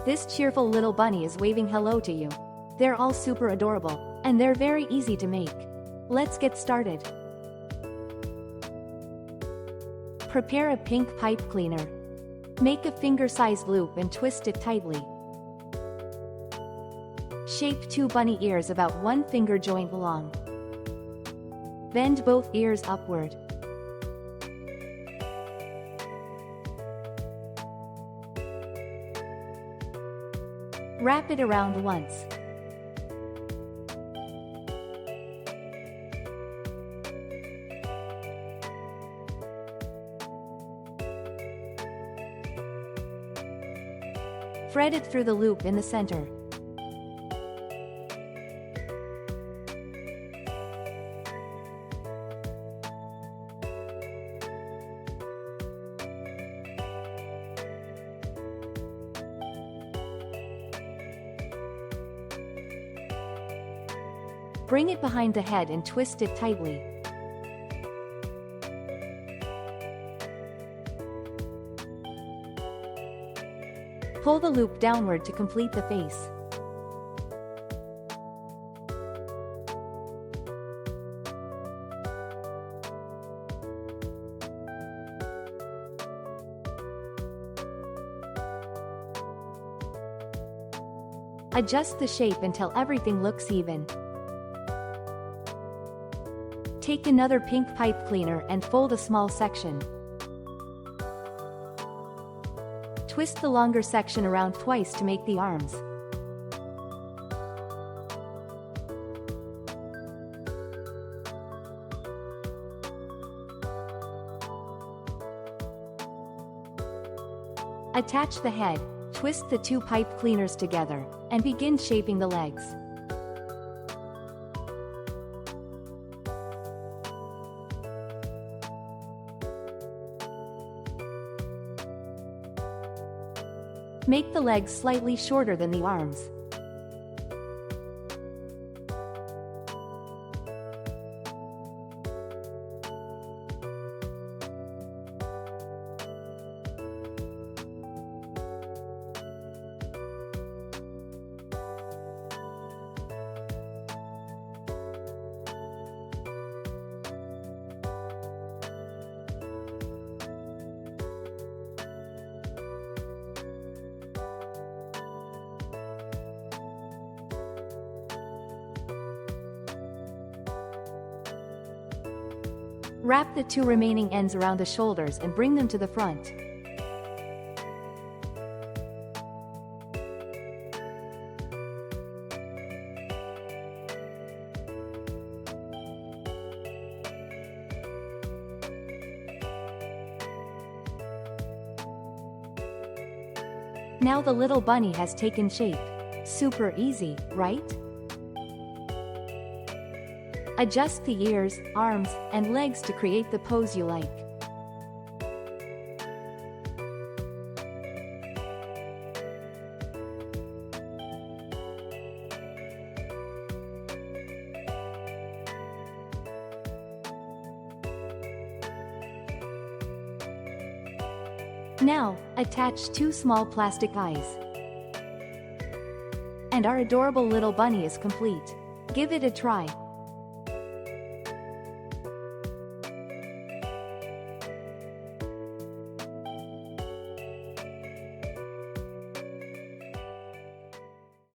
This cheerful little bunny is waving hello to you. They're all super adorable, and they're very easy to make. Let's get started. Prepare a pink pipe cleaner. Make a finger-sized loop and twist it tightly. Shape 2 bunny ears about 1 finger joint long. Bend both ears upward. Wrap it around once. Thread it through the loop in the center. Bring it behind the head and twist it tightly. Pull the loop downward to complete the face. Adjust the shape until everything looks even. Take another pink pipe cleaner and fold a small section. Twist the longer section around twice to make the arms. Attach the head, twist the 2 pipe cleaners together, and begin shaping the legs. Make the legs slightly shorter than the arms. Wrap the 2 remaining ends around the shoulders and bring them to the front. Now the little bunny has taken shape. Super easy, right? Adjust the ears, arms, and legs to create the pose you like. Now, attach 2 small plastic eyes. And our adorable little bunny is complete. Give it a try.